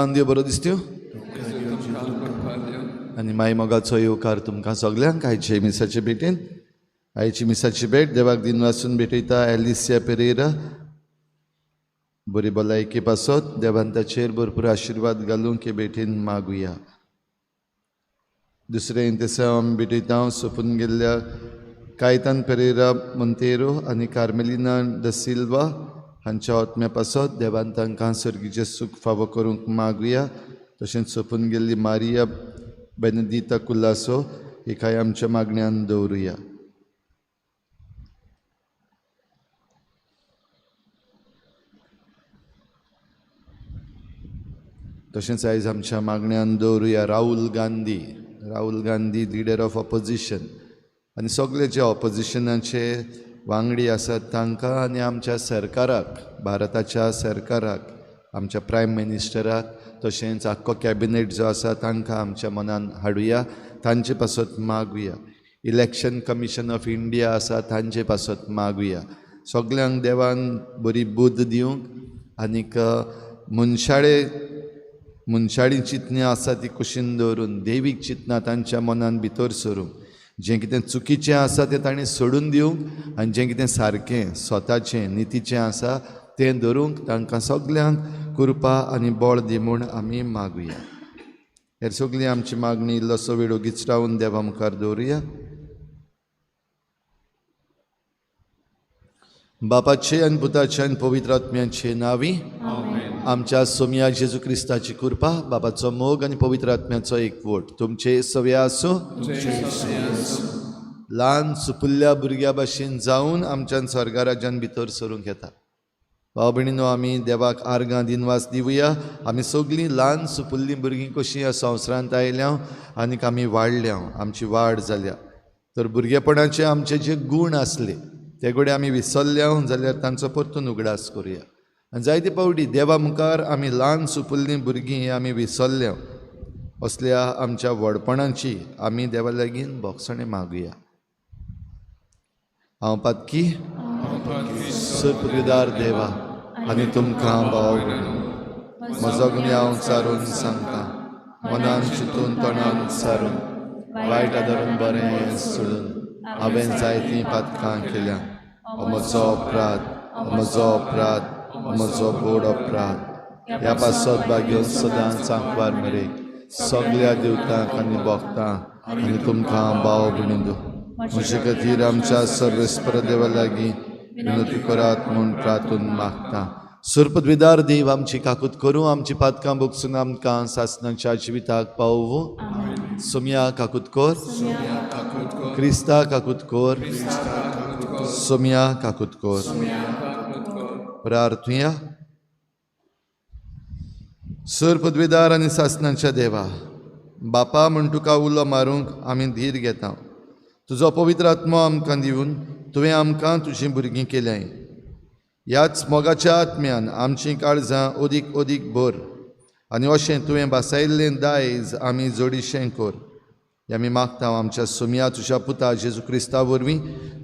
देव बरो दिसत्यो आनी माय मोगाचो येवकार तुमकां सगल्यांक आयचे मिसाचे भेटेन. आयची मिसाची भेट देवाक दिन वाचून भेटयता एलिसिया पेरेरा. बरी भलायकी पासत देवान ताचेर भरपूर आशिर्वाद घालूंक हे भेटेन मागुया. दुसरें इंतसाम भेटयता सोपून गेल्ल्या कायतान पेरेरा मोंतेरो आनी कार्मेलिना द सिल्वा हांच्या आत्म्या पासत देवान तांकां सर्गीचें सूख फावो करूंक मागुया. तशेंच सोपून गेल्ली मारिया बेनेदिता कुलासो ही कांय आमच्या मागण्यांत दवरुया. तशेंच आयज आमच्या मागण्यांत दवरुया Rahul Gandhi leader of opposition आनी सगळे जे ऑपोजिशनाचे वांगडी आसात तांकां आनी आमच्या सरकाराक, भारताच्या सरकाराक, आमच्या प्रायम मिनिस्टराक, तशेंच आख्खो कॅबिनेट जो आसा तांकां आमच्या मनान हाडुया, तांचे पासत मागुया. इलेक्शन कमिशन ऑफ इंडिया आसा तांचे पासत मागुया. सगल्यांक देवान बरी बुद्ध दिवंक आनीक मनशाळी चिंतनां आसा ती कुशीन दवरून देवीक चिंतनां तांच्या मनान भितर सरूंक, जें कितें चुकीचें आसा तें ताणें सोडून दिवंक आनी जें कितें सारकें स्वताचें नितीचें आसा तें धरूंक तांकां सगल्यांक कृपा आनी बळ दी म्हूण आमी मागुया. हेर सगळी आमची मागणी इल्लोसो वेळ ओगीच रावन देवा मुखार दवरुया. बापाचे आनी पुताचे आनी पवित्र आत्म्याचे नांवी आमच्या सोम्या जेजू क्रिस्ताची कृपा, बापाचो मोग आनी पवित्र आत्म्याचो एकवट तुमचे सगळे आसूं. ल्हान सुपुल्ल्या भुरग्या भाशेन जावन आमच्यान स्वर्गा राज्यान भितर सरूंक येता. भाव भयणीनो, आमी देवाक आर्गां दिनवास दिवया. आमी सगळीं ल्हान सुपुल्लीं भुरगीं कशीं ह्या संवसारांत आयल्या आनीक आमी वाडल्या, आमची वाड जाल्या. तर भुरगेपणाचे आमचे जे गूण आसले ते घडये आमी विसरल्या जाल्यार तांचो परतून उगडास करुया. आनी जायते पावटी देवा मुखार आमी ल्हान सुपुल्लीं भुरगीं आमी विसरल्या, असल्या आमच्या व्हडपणाची आमी देवा लागीं बोगसणे मागुया. हांव पातकी सुपविदार देवा आनी तुमकां भाव म्हजो गुन्यांव हांव चारून सांगता, मनान चिंतून तोंडान सारून वायट आदारून बरें सोडून हांवें जायतीं पातकां केल्या. म्हजो अपराध म्हजो बोड अपराध. ह्या पासत भाग्यो सदांच सांकवार मेरे सगळ्या देवतांक आनी भक्तांक आनी तुमकां भाव भयणीनो म्हजे खातीर आमच्या सर्वेस्पर देवा लागीं विनंती करात म्हूण प्रार्थून मागता. सुरपद्विदार देव, आमची काकूत करूं, आमची पातकां भोगसून आमकां सासणाच्या जिविताक पावूं. सोम्या काकूत कोर, क्रिस्ता काकूत कोर, सोम्या काकूत कोर. प्रार्थुया. सुरपद्विदार आनी सासणाच्या देवा, बापा म्हूण तुका उलो मारूंक आमी धीर घेता. तुजो पवित्र आत्मो आमकां दिवन तुवें आमकां तुजीं भुरगीं केल्याय. ह्याच मोगाच्या आत्म्यान आमचीं काळजां ओदीक भर आनी अशें तुवें बासायल्लें दायज आमी जोडिशें कोर. आमी मागता आमच्या सोम्या तुज्या पुता जेजू क्रिस्ता वरवीं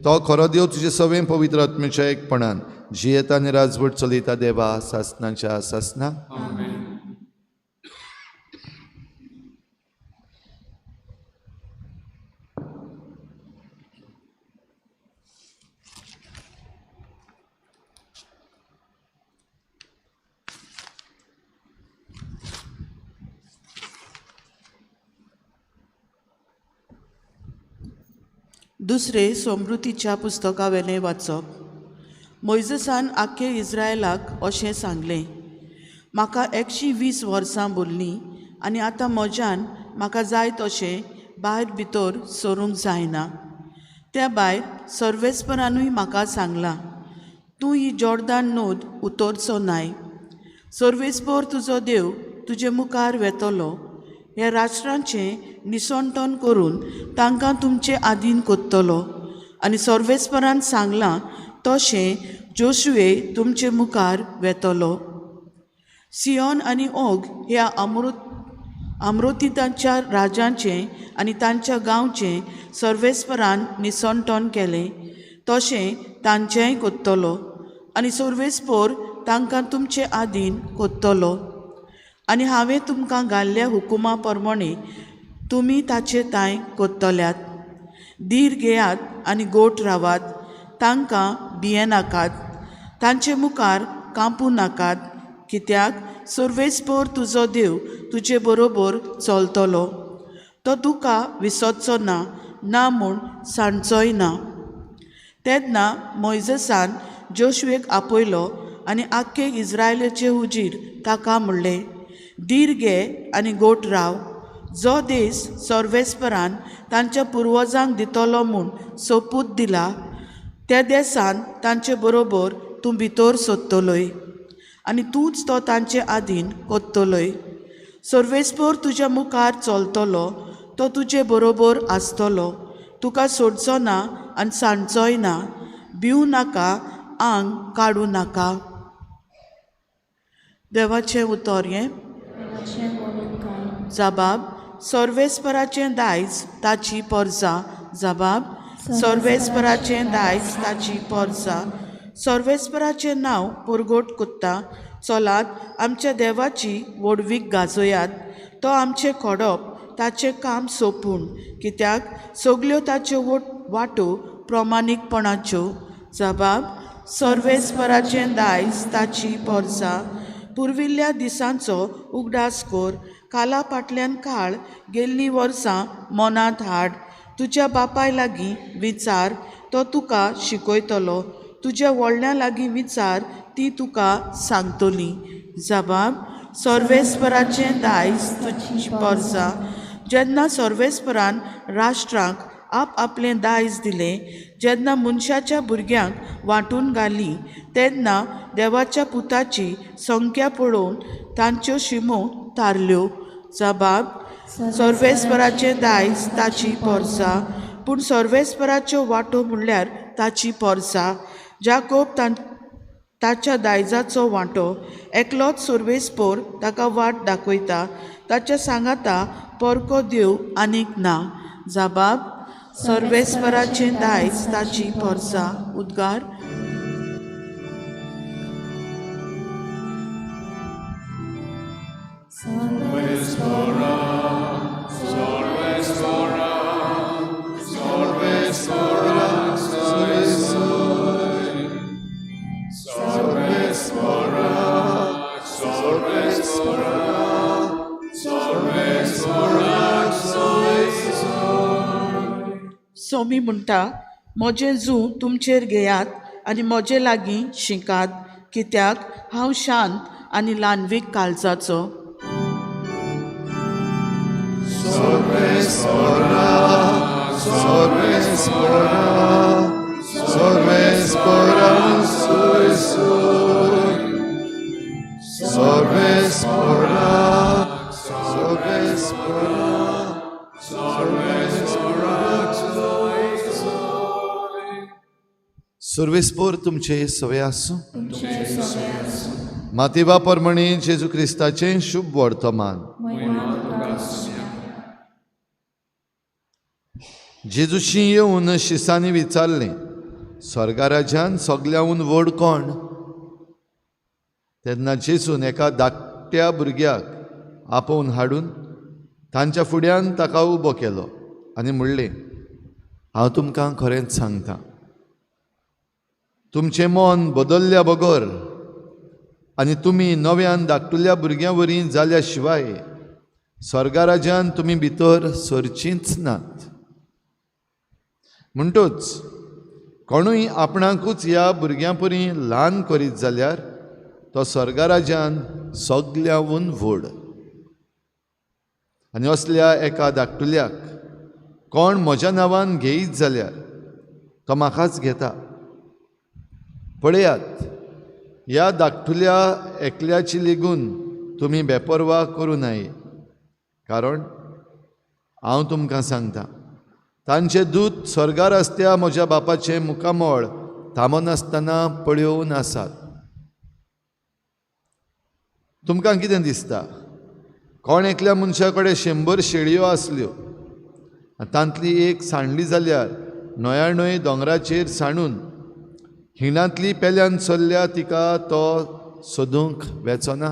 तो खरो देव तुजे सवें पवित्र आत्म्याच्या एकपणान जियेता आनी राजवट चलयता देवा सासणाच्या सासणा. दुसरे समृद्धीच्या पुस्तका वेलें वाचप. मोइजेसान आख्खे इस्रायलाक अशें सांगलें, म्हाका 120 वर्सां भरलीं आनी आतां म्हज्यान म्हाका जाय तशें भायर भितर सरूंक जायना. त्या भायर सर्वेस्परानूय म्हाका सांगलां, तूं ही जॉर्दान न्हंय उतरचो नाय. सर्वेस्पर तुजो देव तुजे मुखार वेतलो. ह्या राष्ट्रांचें निसंतन करून तांकां तुमचे आदीन कोत्तलो. आनी सर्वेस्परान सांगलां तशें जोशुए तुमचे मुखार वेतलो. सियोन आनी ओग ह्या अमृतीच्या राजांचें आनी तांच्या गांवचें सर्वेस्परान निसंतन केलें, तशें तांचेंय कोत्तलो. आनी सर्वेस्पर तांकां तुमचे आदीन कोत्तलो. आनी हांवें तुमकां घाल्ल्या हुकुमा प्रमाणे तुमी ताचे तांय कोत्तल्यात. धीर घेयात आनी गोठ रावात, तांकां भिये नाकात, तांचे मुखार कांपू नाकात, कित्याक सर्वेस्पोर तुजो देव तुजे बरोबर चलतलो. तो तुका विसरचो ना, ना म्हूण सांडचोय ना. तेन्ना मोइजेसान जोशुएक आपयलो आनी आख्खे इस्रायलाचे हुजीर ताका म्हणलें, धीर घे आनी गोठ राव. जो देश सर्वेस्परान तांच्या पुर्वजांक दितलो म्हूण सोपूत दिला, त्या देसान तांचे बरोबर तूं भितर सोदतलोय आनी तूंच तो तांचे आदीन कोत्तलोय. सर्वेस्पोर तुज्या मुखार चलतलो, तो तुजे बरोबर आसतलो, तुका सोडचो ना आनी सांडचोय ना. भिवू नाका, आंग काडूं नाका. देवाचें उतर हें जबाब. सर्वेस्पराचें दायज ताची पोरसां. जबाब. सर्वेस्पराचें दायज ताची पोरसां. सर्वेस्पराचें नांव परगोट कोत्ता. चलात आमच्या देवाची व्हडवीक गाजोयात. तो आमचें खोडप ताचें काम सोपून, कित्याक सगल्यो ताच्यो वाटो प्रमाणीकपणाच्यो. जबाब. सर्वेस्पराचें दायज ताची पोरसां. पुर्विल्ल्या दिसांचो उगडास कोर. काला फाटल्यान काळ गेल्लीं वर्सां मनांत हाड. तुज्या बापाय लागीं विचार, तो तुका शिकयतलो. तुज्या व्हडल्या लागीं विचार, ती तुका सांगतली. जबाब. सर्वेस्पराचें दायज तुजी पोरसां. जेन्ना सर्वेस्परान राष्ट्रांक आप आपलें दायज दिलें, जेन्ना मनशाच्या भुरग्यांक वांटून घाली, तेन्ना देवाच्या पुताची संख्या पळोवन तांच्यो शिमो तारल्यो. जबाब. सर्वेस्पराचें दायज ताची पोरसां. पूण सर्वेस्पराच्यो वाटो म्हणल्यार ताची पोरसां. जाकोब ताच्या दायजाचो वांटो. एकलोच सर्वेस्पोर ताका वाट दाखयता. ताच्या सांगाता परको देव आनीक ना. जबाब. सर्वेस्पराचें दायज ताची पोरसां. उद्गार. सोमी म्हणटा, म्हजें जूं तुमचेर घेयात आनी म्हजे लागीं शिकात, कित्याक हांव शांत आनी ल्हानवीक काळजाचो. सर्वेस्पोर तुमचे सवय आसूं. मातेवा परमणी जेजू क्रिस्ताचें शुभ वर्तमान. जेजूशी येवन शिसांनी विचारलें, स्वर्गा राज्यांत सगल्याहून व्हड कोण? तेन्ना जेजून एका धाकट्या भुरग्याक आपोवन हाडून तांच्या फुड्यान ताका उबो केलो आनी म्हणलें, हांव तुमकां खरेंच सांगतां, तुमचें मन बदल्ल्या बगर आनी तुमी नव्यान धाकटुल्या भुरग्यां वरी जाल्या शिवाय स्वर्गा राज्यांत तुमी भितर सरचींच नात. म्हणटूच कोणूय आपणाकूच ह्या भुरग्यां परी ल्हान करीत जाल्यार तो स्वर्गा राज्यांत सगल्याहून व्हड. आनी असल्या एका धाकटुल्याक कोण म्हज्या नांवान घेयत जाल्यार तो म्हाकाच घेता. पळयात, ह्या धाकटुल्या एकल्याची लेगून तुमी बेपरवा करूं नये, कारण हांव तुमकां सांगतां, तांचे दूत स्वर्गार आसत्या म्हज्या बापाचें मुखामळ थांबोन आसतना पळयोवन आसात. तुमकां कितें दिसता? कोण एकल्या मनशा कडेन 100 शेळयो आसल्यो, तांतली एक सांडली जाल्यार न्हय दोंगराचेर सांडून हिणांतली पेल्यान चल्ल्या तिका तो सोदूंक वेचना?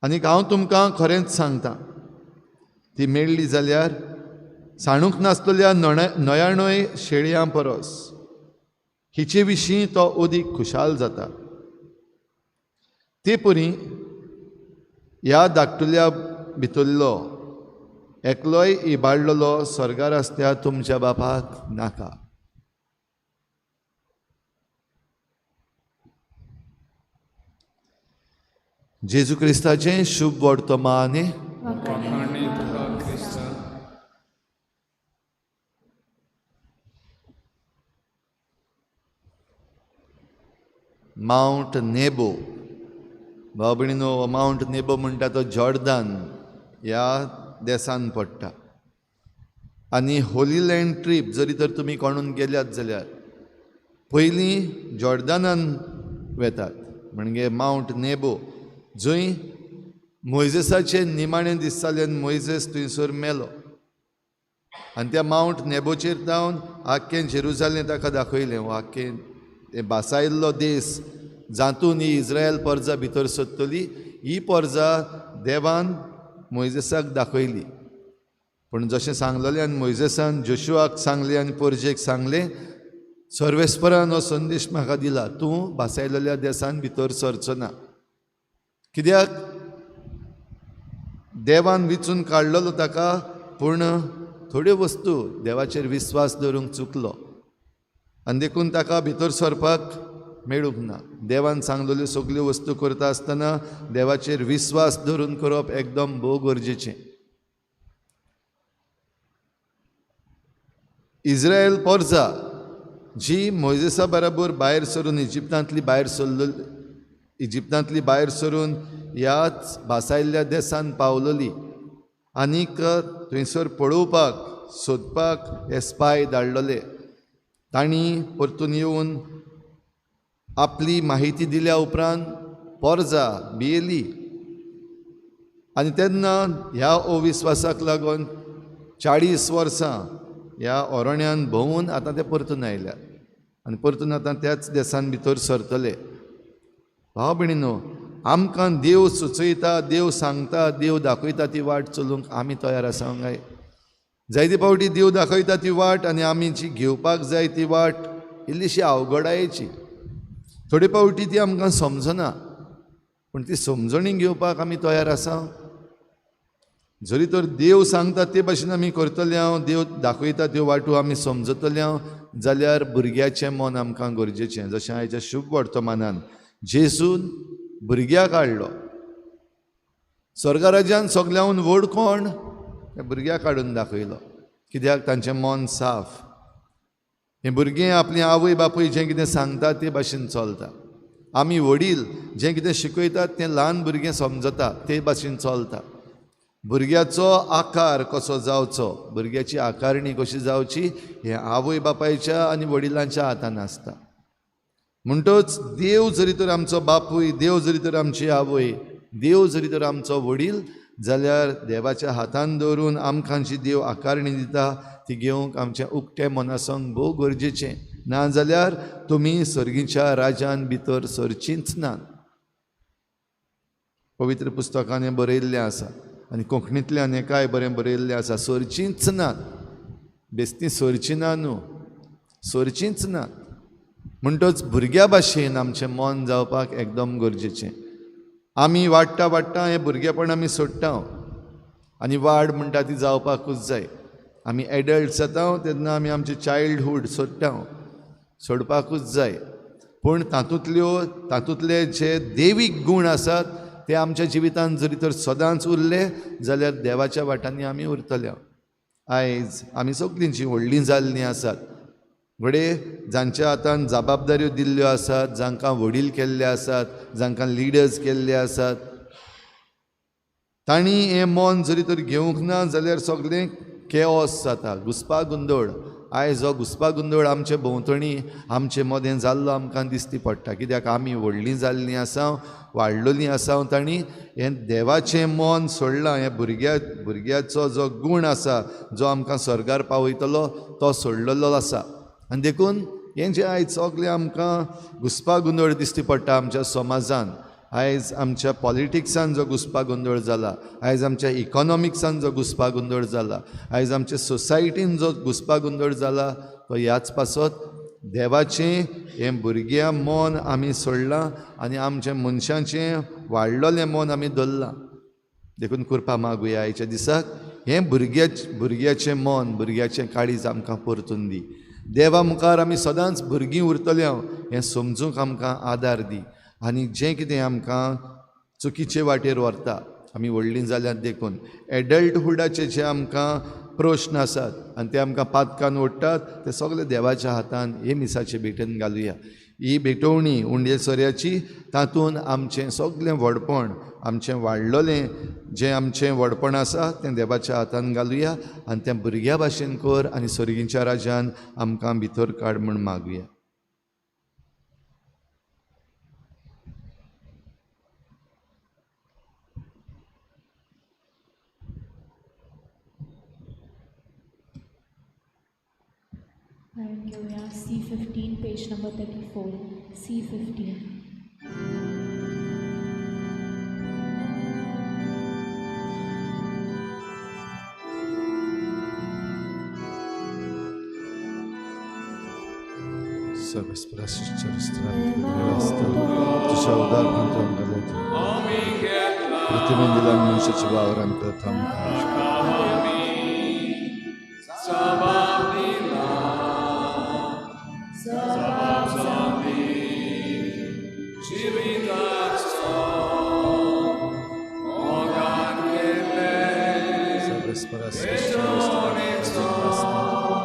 आनीक हांव तुमकां खरेंच सांगतां, ती मेळ्ळी जाल्यार साणूक नासलेल्या नयाणय शेळयां परस हिचे विशीं तो अदीक खुशाल जाता. ते परी ह्या धाकटुल्या भितरलो एकलोय इबाडलेलो स्वर्गार आसत्या तुमच्या बापाक नाका. जेजू क्रिस्ताचें शुभ वर्तमान माउंट नेबो. भाव भयणीनो, माउंट नेबो म्हणटा तो जॉर्दान ह्या देसान पडटा. आनी होली लँड ट्रीप जरी तर तुमी कोणून गेल्यात जाल्यार पयलीं जॉर्दानान वेतात, म्हणजे माउंट नेबो, जंय मोइजेसाचे निमाणें दीस जाल्यान मोइजेस थंयसर मेलो. आनी त्या माउंट नेबोचेर जावन आख्खें जेरुसालेम ताका दाखयलें. आख्खें तें बासायल्लो देस जातून ही इज्रायल पर्जा भितर सरतली, ही पर्जा देवान मोइजेसाक दाखयली. पूण जशें सांगलेलें आनी मोइजेसान जोशुआक सांगलें आनी पर्जेक सांगलें, सर्वेस्परान हो संदेश म्हाका दिला, तूं बासायलेल्या देसान भितर सरचो ना. कित्याक देवान विचून काडलेलो ताका, पूण थोड्यो वस्तू देवाचेर विस्वास दवरूंक चुकलो आनी देखून ताका भितर सरपाक मेळूंक ना. देवान सांगलेल्यो सगल्यो वस्तू करता आसतना देवाचेर विस्वास दवरून करप एकदम भोव गरजेचें. इज्रायल पर्जा जी मोइजेसा बराबर भायर सरून इजिप्तांतली भायर सरून ह्याच भासायल्ल्या देसान पावलेली, आनीक थंयसर पळोवपाक सोदपाक हे स्पाय धाडलेले. तांणी परतून येवन आपली माहिती दिल्या उपरांत पर्जा भियेली. आनी तेन्ना ह्या अविस्वासाक लागून 40 वर्सां ह्या ओरोण्यांत भोंवून आतां ते परतून आयल्यात आनी परतून आतां त्याच देसान भितर सरतले. भाव भयणीनो, आमकां देव सुचयता, देव सांगता, देव दाखयता ती वाट चलूंक आमी तयार आसा काय? जायते फावटी देव दाखयता ती वाट आनी आमी जी घेवपाक जाय ती वाट इल्लीशी अवघडायेची. थोडे फावटी ती आमकां समजना, पूण ती समजणी घेवपाक आमी तयार आसा. जरी तर देव सांगता ते भाशेन आमी करतले हांव, देव दाखयता त्यो वाटू आमी समजतले हांव, जाल्यार भुरग्याचें मन आमकां गरजेचें. जशें आयच्या शुभ वर्तमानान जेजून भुरग्याक हाडलो. स्वर्गा राज्यान सगल्याहून व्हड कोण? त्या भुरग्याक हाडून दाखयलो. कित्याक? तांचें मन साफ. हें भुरगें आपली आवय बापूय जें कितें सांगता ते भाशेन चलता. आमी वडील जें कितें शिकयतात तें ल्हान भुरगें समजता, ते भाशेन चलता. भुरग्याचो आकार कसो जावचो, भुरग्याची आकारणी कशी जावची, हें आवय बापायच्या आनी वडिलांच्या हातान आसता. म्हणटच देव जरी तर आमचो बापूय, देव जरी तर आमची आवय, देव जरी तर आमचो वडील, जाल्यार देवाच्या हातान दवरून आमकां जी देव आकारणी दिता ती घेवंक आमचें उक्तें मनासंग भोव गरजेचें. ना जाल्यार तुमी सर्गीच्या राज्यान भितर सरचींच नात. पवित्र पुस्तकान हें बरयल्लें आसा आनी कोंकणींतल्यान हें काय बरें बरयल्लें आसा, सरचींच नात. बेस्ती सरची ना न्हू, सरचींच नात. म्हणटच भुरग्या भाशेन आमचें मन जावपाक एकदम गरजेचें. आमी वाडटा वाडटा हें भुरगेपण आमी सोडटा आनी वाड म्हणटा ती जावपाकूच जाय. आमी एडल्ट जाता तेन्ना आमी आमचें चायल्डहूड सोडपाकूच जाय. पूण तातूंतले जे देवीक गूण आसात ते आमच्या जिवितांत जरी तर सदांच उरले जाल्यार देवाच्या वाटांनी आमी उरतले. आयज आमी सगळीं जीं व्हडलीं जाल्लीं आसात, घडे जांच्या हातान जबाबदाऱ्यो दिल्ल्यो आसात, जांकां वडील केल्ले आसात, जांकां लिडर्स केल्ले आसात, तांणी हें मन जरी तर घेवंक ना जाल्यार सगळें केओस जाता, घुस्पागोंदळ. आयज हो घुस्पागोंदळ आमचे भोंवतणी आमचे मदें जाल्लो आमकां दिश्टी पडटा. कित्याक आमी व्हडलीं जाल्लीं आसा, वाडलेलीं आसा, तांणी हें देवाचें मन सोडलां. हें भुरग्याचो जो गूण आसा, जो आमकां स्वर्गार पावयतलो, तो सोडलेलो आसा. आनी देखून हें जें आयज सगळें आमकां घुस्पागोंदळ दिश्टी पडटा आमच्या समाजान, आयज आमच्या पॉलिटिक्सान जो घुसपागोंदळ जाला, आयज आमच्या इकॉनॉमिक्सान जो घुसपागोंदळ जाला, आयज आमच्या सोसायटीन जो घुसपागोंदळ जाला, तो ह्याच पासत देवाचें हें भुरग्यां मन आमी सोडलां आनी आमचें मनशाचें वाडलोलें मन आमी धरलां. देखून कृपा मागुया आयच्या दिसाक हें भुरग्याचें मन, भुरग्याचें काळीज आमकां परतून दी. देवा मुखार आमी सदांच भुरगीं उरतलीं हें समजूंक आमकां आदार दी. आनी जें कितें आमकां चुकीचे वाटेर व्हरता, आमी व्हडलीं जाल्यात देखून एडल्टहुडाचे जे आमकां प्रश्न आसात आनी ते आमकां पातकान ओडटात, ते सगळे देवाच्या हातान हे मिसाचे भेटेन घालुया. ही भेटोवणी उंडेसऱ्याची, तातूंत आमचें सगळें व्हडपण, आमचें वाडलोलें जें आमचें व्हडपण आसा तें देवाच्या हातान घालुया आनी तें भुरग्या भाशेन कर आनी सर्गीच्या राजान आमकां भितर काड म्हूण मागुया. घेऊया C15 पेज नंबर 34. C15. तुझ्या उदार पृथ्वीन दिल्यान मनशाच्या वावरान प्रथम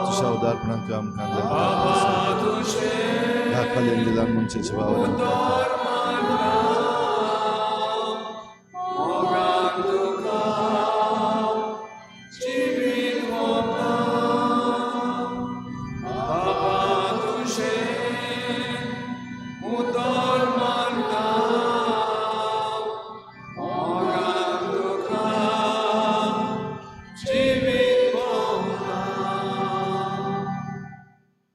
तुझ्या उदारपणान तूं आमकां धाकलेन दिल्यान मनशाच्या वावरान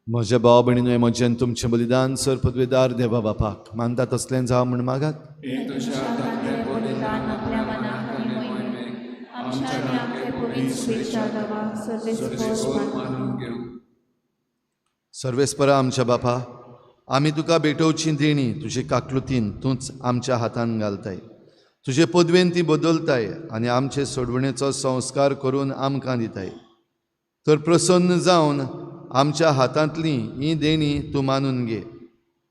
म्हज्या भाव भयणीनो, म्हजें तुमचें बलिदान सर पदवेदार देवा बापाक मानता तसलें जावं म्हण मागात. सर्वेस्परा आमच्या बापा, आमी तुका भेटोवची देणी तुजे काकलुतीन तूंच आमच्या हातान घालताय. तुजे पदवेन ती बदलताय आनी आमचे सोडवणेचो संस्कार करून आमकां दिताय. तर प्रसन्न जावन आमच्या हातांतली ही देणी तूं मानून घे.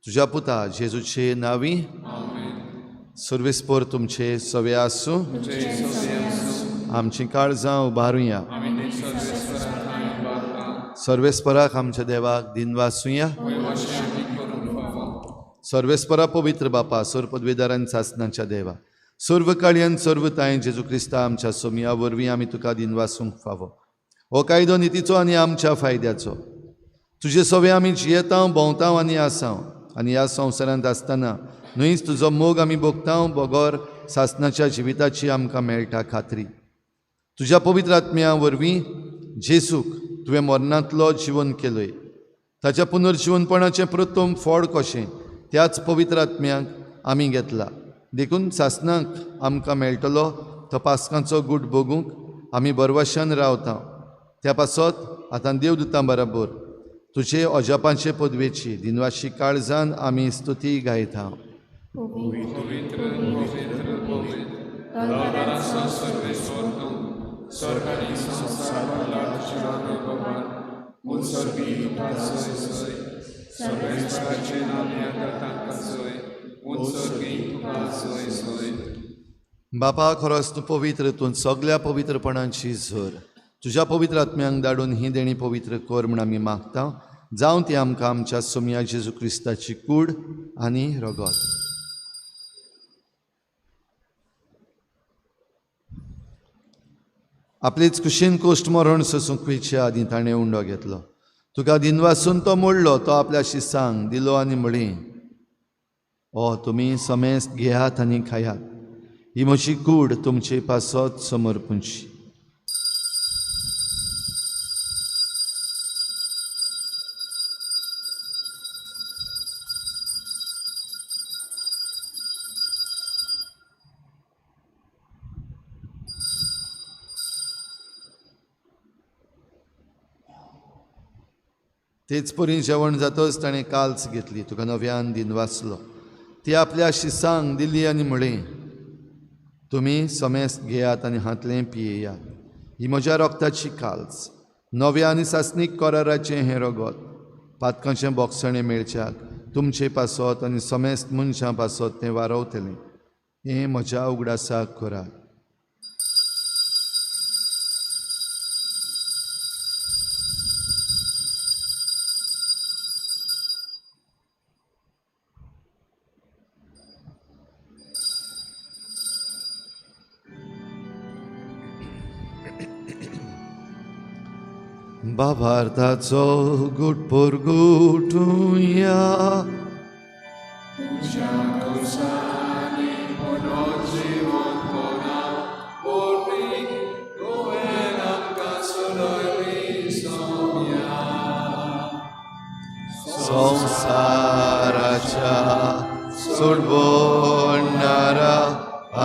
तुज्या पुता जेजूचे नांवी सर्वेस्पर तुमचे सवे आसूं. आमची काळजां उबारुया. सर्वेस्पराक आमच्या देवाक दिनवासुया. सर्वेस्परा पवित्र बापा, सर पदवेदारान सासणाच्या देवा, सर्व काळयान सर्व ताय जेजू क्रिस्ता आमच्या सोमया वरवीं आमी तुका दिनवासूंक फावो. हो कायदो नितीचो आनी आमच्या फायद्याचो. तुजे सवे आमी जियेता, भोंवता आनी आसां आनी ह्या संवसारांत आसतना न्हयच तुजो मोग आमी भोगता बगोर सासणाच्या जिविताची आमकां मेळटा खात्री. तुज्या पवित्र आत्म्या वरवीं जेसूक तुवें मरणांतलो जिवन केलोय, ताच्या पुनर्जिवनपणाचें प्रथम फळ कशें त्याच पवित्र आत्म्याक आमी घेतला. देखून सासणाक आमकां मेळटलो तो पास्कांचो गूट भोगूंक आमी बरवाशान रावता. त्या पासत आतां देवदूतां बरोबर तुजे अजापाचे पदवेची दिनवाशी काळजान आमी स्तुती गायता. बापा, खरोच तूं पवित्र, तूं सगळ्या पवित्रपणाची झर. तुज्या पवित्र आत्म्यांक धाडून ही देणी पवित्र कर म्हूण आमी मागता. जावं ती आमकां आमच्या सोमया जेजू क्रिस्ताची कूड आनी रगत. आपलीच कुशीन कोश्ट मरण सोसूंक वेच्या आदी ताणें उंडो घेतलो. तुका दिनवासून तो मोडलो, तो आपल्या शिसांक दिलो आनी म्हळें, ओ तुमी समेस्त घेयात आनी खायात, ही म्हजी कूड तुमचे पासत समर्पूंची. तेच परी जेवण जातच ताणें काल्स घेतली, तुका नव्यान दिन वाचलो. ती आपल्या शिसांक दिली आनी म्हळें, तुमी समेस्त घेयात आनी हातलें पियेयात. ही म्हज्या रोगताची काल्स, नव्या आनी सासणीक कराराचें हें रगत. पातकांचें बोगसणें मेळच्याक तुमचें पासत आनी समेस्त मनशां पासत तें वारवतलें. हें म्हज्या उगडासाक करात. बाबार्थाचो गुटपूर गुटुया. संसाराच्या सोडवणारा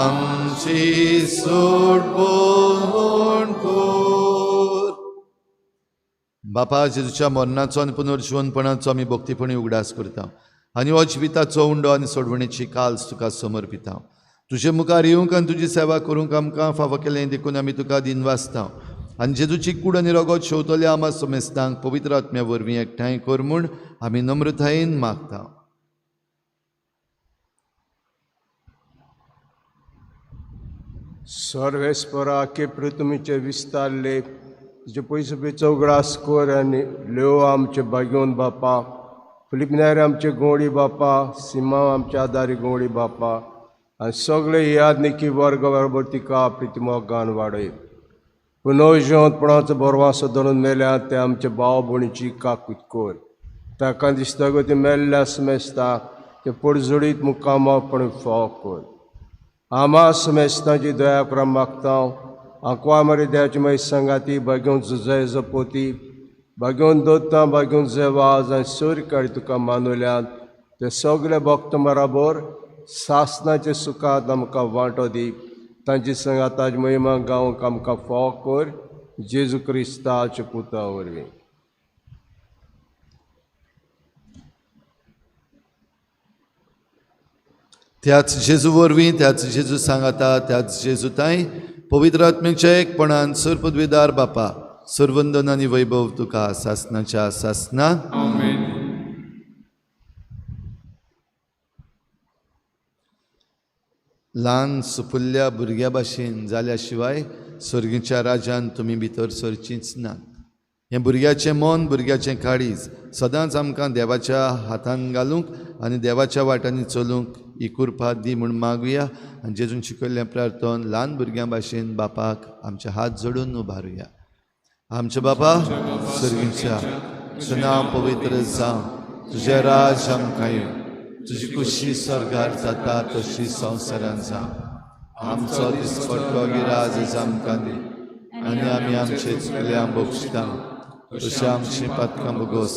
आमची सोडवण कर. बापा, जेजूच्या मरणाचो आनी पुनर्जीवनपणाचो आमी भक्तीपणी उगडास करता आनी हो जिविताचो उंडो आनी सोडवणेची काल्स तुका समर्पिता. तुजे मुखार येवंक आनी तुजी सेवा करूंक आमकां फावो केलें देखून आमी तुका दिनवासता. आनी जेजूची कूड आनी रगत शेवतल्या आमा समेस्तांक पवित्र आत्म्या वरवीं एकठांय कर म्हूण आमी नम्रतायेन मागता. सर्वेस्परा के पृथ्वीचे विस्तारले तुजे पयसुबेचो उगडास कर आनी लेव आमचे भाग्योन बापा, फिलिपिनार आमचे गोंवडी बापा, सिमा आमचे आदारी गोंवडी बापा आनी सगळे यादनिकी वर्ग बरोबर तिका प्रितिमोगान वाडय. पुनर्जीवनपणाचो बरवासो धरून मेल्यात ते आमचे भाव भयणीची काकूट कर. ताका दिसता गो ते मेल्ल्या समेस्ताक ते पडझडीत मुक्कामापण फाव कर. आमा समेस्तांची दया करा मागता. आंकवा मरे देवाची मागीर संगाती भाग्योन झुजाय जपोती भाग्योन दोत्ता भाग्योन जेवाज आनी सूर्य काडी तुका मानुल्यात ते सगळे भक्त बराबर सासनाचे सुखात आमकां वांटो दी. तांची संगाताची महिमा गावंक आमकां फाव कर. जेजू क्रिस्ताच्या पुता वरवीं. त्याच जेजू वरवीं, त्याच जेजू सांगाता, त्याच जेजूताय पवित्र आत्म्याच्या एकपणान सर्पद्वेदार बापा, सर्वंदन आनी वैभव तुका सासनाच्या सासना. ल्हान सुपुल्ल्या भुरग्या भाशेन जाल्या शिवाय सर्गीच्या राजान तुमी भितर सरचींच नात. हें भुरग्याचें मन, भुरग्याचें काळीज सदांच आमकां देवाच्या हातान घालूंक आनी देवाच्या वाटांनी चलूंक ही कृपा दी म्हूण मागुया. आनी जेजून शिकयल्लें प्रार्थन ल्हान भुरग्यां भाशेन बापाक आमचे हात जोडून उबारुया. आमचे बापा सर्गीच्या, तुजें नांव पवित्र जावं, तुजें राज आमकां येवं, तुजी खुशी स्वर्गार जाता तशी संवसारांत जावं. आमचो दिसपट्टो गिराज आज आमकां दी आनी आमी आमचे चुकल्यांक बोगशिता तशें आमची पातकां बोगोस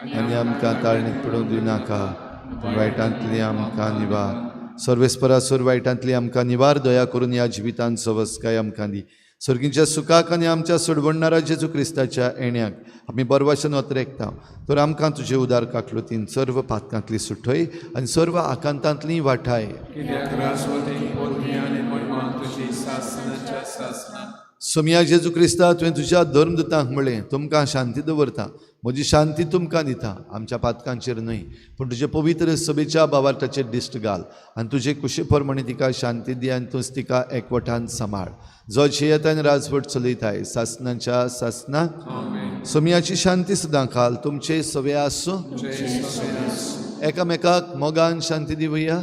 आनी आमकां ताळणीक पडूंक दिनाका, वायटांतली आमकां निवार. सर्वेस्परा सोर वायटांतली आमकां निवार. दया करून ह्या जिवितांत सवस्काय आमकां दी. सर्गीच्या सुखाक आनी आमच्या सोडवणारा जेजू क्रिस्ताच्या येण्याक आमी बरवाशेन वतरेकता. तर आमकां तुजे उदार काकलुतीन सर्व पातकांतली सुटय आनी सर्व आकांतांतली वाटाय. सोम्या जेजू क्रिस्ता, तुवें तुज्या धर्मदुतांक म्हळें, तुमकां शांती दवरता, म्हजी शांती तुमकां दिता. आमच्या पातकांचेर न्हय पूण तुजे पवित्र सभेच्या भावार्थाचेर दिश्ट घाल आनी तुजे कुशे प्रमाणे तिका शांती दी आनी तूंच तिका एकवटान सांबाळ. जो जेयतान राजवट चलयताय सासनाच्या सासनाक. सोम्याची शांती सुद्दां घाल. तुमचे सवे आसूं. एकामेकाक मोगान शांती दिवया.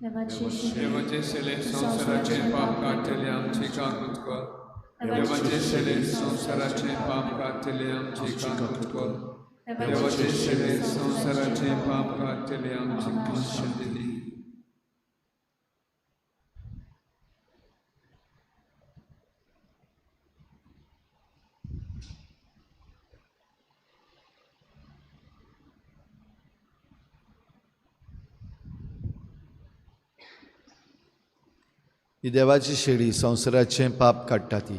देवाचे शेले संसाराचे पाप काढलेले आमची काकूट कर. देवाचे शेले संसाराचे पाप काढलेले आमची काकूट कर. देवाचे शेले संसाराचे पाप काढलेले आमची शांती दी. ही देवाची शेळी संवसाराचें पाप काडटा ती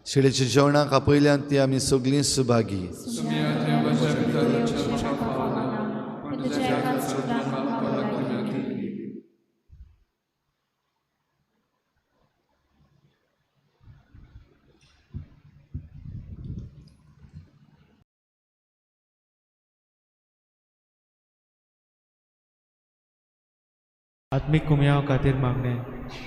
शेळीच्या जेवणाक आपयल्यान ती आमी सगळीं सुभागी तुम्ही आमच्या वचन भितर चलचे पावना पण तुझ्या एका सुद्दां म्हाका लागीं मेळटली. आत्मीक कुमयाव खातीर मागणे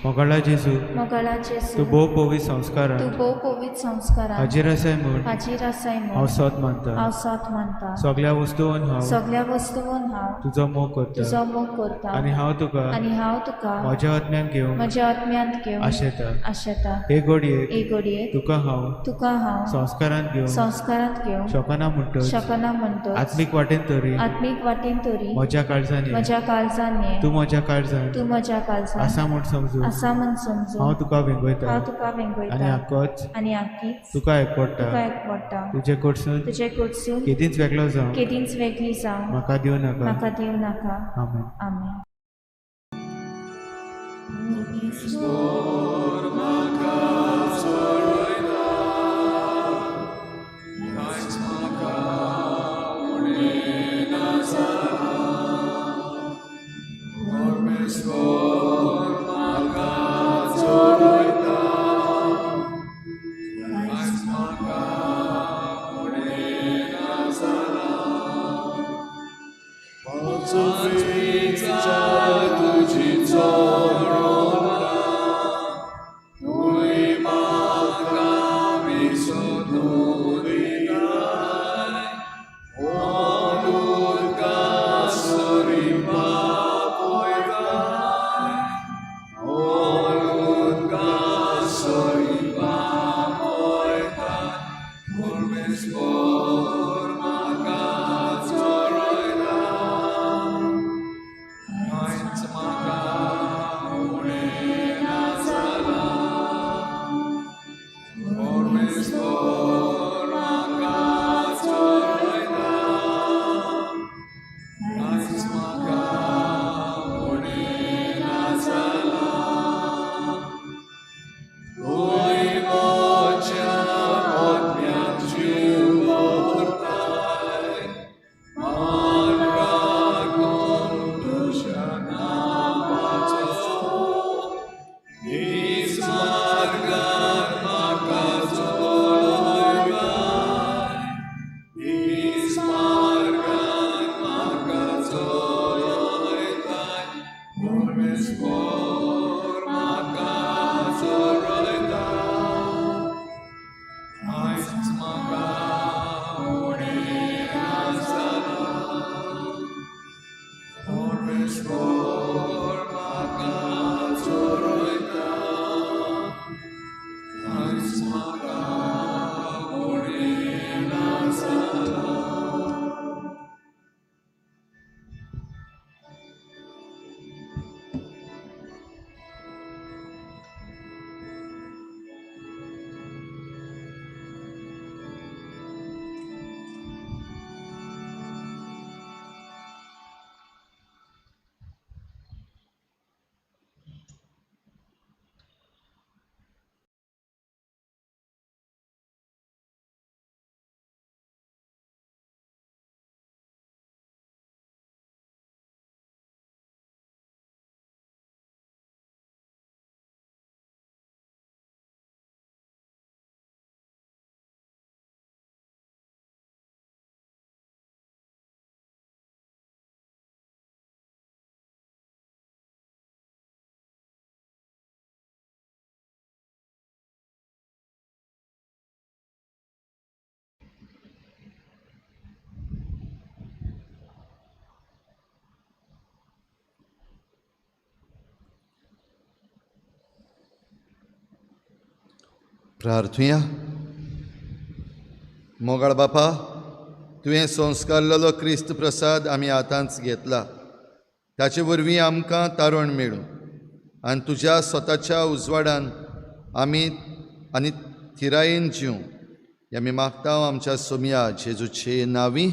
मोगाळा जेजू मोगाळा तूं जेजू भोव पवित्र संस्कारान तूं भोव पवित्र संस्कारान हाजीर आसाय म्हूण हाजीर आसाय हांव म्हूण सोत मानता हांव साथ मानता. सगळ्या वस्तूंवन हांव सगळ्या वस्तूंवन हांव तुजो मोग करता तुजो मोग करता आनी हांव तुका आनी हांव तुका म्हज्या आत्म्यान घेवन म्हज्या आत्म्यांत घेवन आशेता आशेता. हे घडयेक एक घडयेक तुका हांव तुका हांव संस्कारान घेवन संस्कारांत घेवन शोकना म्हणटच शकना म्हणटच आत्मीक वाटेन तरी आत्मीक वाटेन तरी म्हज्या काळजांनी म्हज्या काळजान ये. तूं म्हज्या काळजान तूं म्हज्या काळजान आसा म्हूण समजून आसा म्हूण समजून हांव तुका वेंगयता हांव तुका आनी वेंगयता आक्कोच आनी आख्खीच तुका एकवडटा तुका एकवडटा. तुजे कडसून तुजे कडसून केदींच वेगळो जावं केदींच वेगळी जावं म्हाका दिवं नाका म्हाका दिवं नाका. आमेन. आमेन. प्रार्थुया. मोगाळ बापा, तुवें संस्कारलेलो क्रिस्त प्रसाद आमी आतांच घेतला. ताचे वरवीं आमकां तारण मेळूं आनी तुज्या स्वताच्या उजवाडान आमी आनी थिरायेन जिवं हें आमी मागता आमच्या सोम्या जेजूचे नांवी.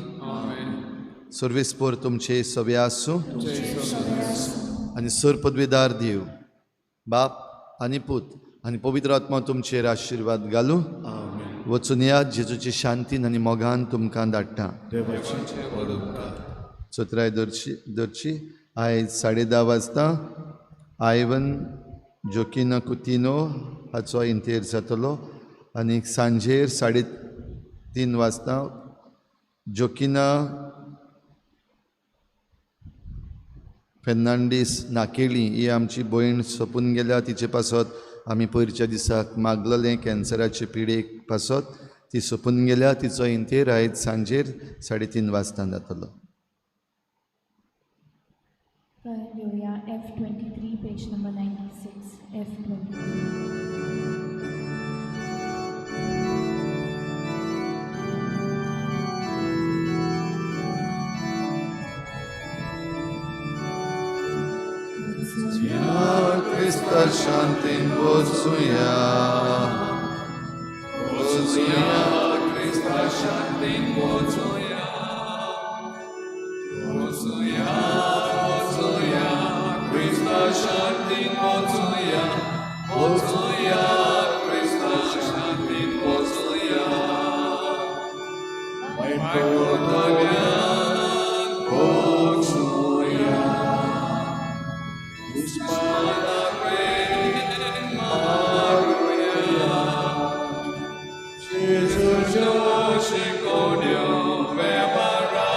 सर्वेस्पोर तुमचे सवे आसूं आनी सर पदवीदार देव बाप आनी पूत आनी पवित्र आत्मा तुमचेर आशिर्वाद घालूं. वचून या, जेजूची शांतीन आनी मोगान तुमकां धाडटा. चोत्राय धरची आयज 10:30 वाजता आयवन जोकिना कुतिनो हाचो इंतेर जातलो आनी सांजेर 3:30 वाजता जोकिना फेर्नांडीस नाकेली ही आमची भयण सोंपून गेल्या. तिचे पासत आमी पयरच्या दिसाक मागलेलें कॅन्सराचे पिडेक पासत ती सोंपून गेल्या. तिचो इंतेर आयज सांजेर 3:30 वाजता जातलो. घेऊया F23 page number 96. F23. Krista shantin votsuya, votsuya, Krista shantin votsuya, votsuya, votsuya, Krista shantin votsuya, votsuya, Krista shantin votsuya. Mai potavian votsuya, Uspana Queen Maria, Jesus Joshikonio Veparangaruya,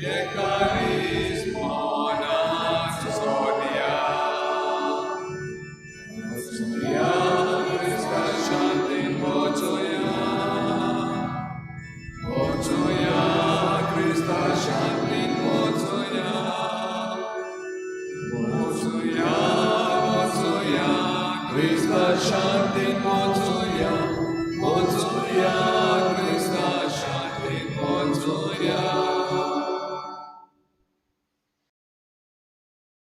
Yekaris Mona Sonia. Votsuya, Krista Shantin Votsuya, Votsuya, Krista Shantin Votsuya. Votsuya, Votsuya, Krista shantin Votsuya, Votsuya, Krista shantin Votsuya.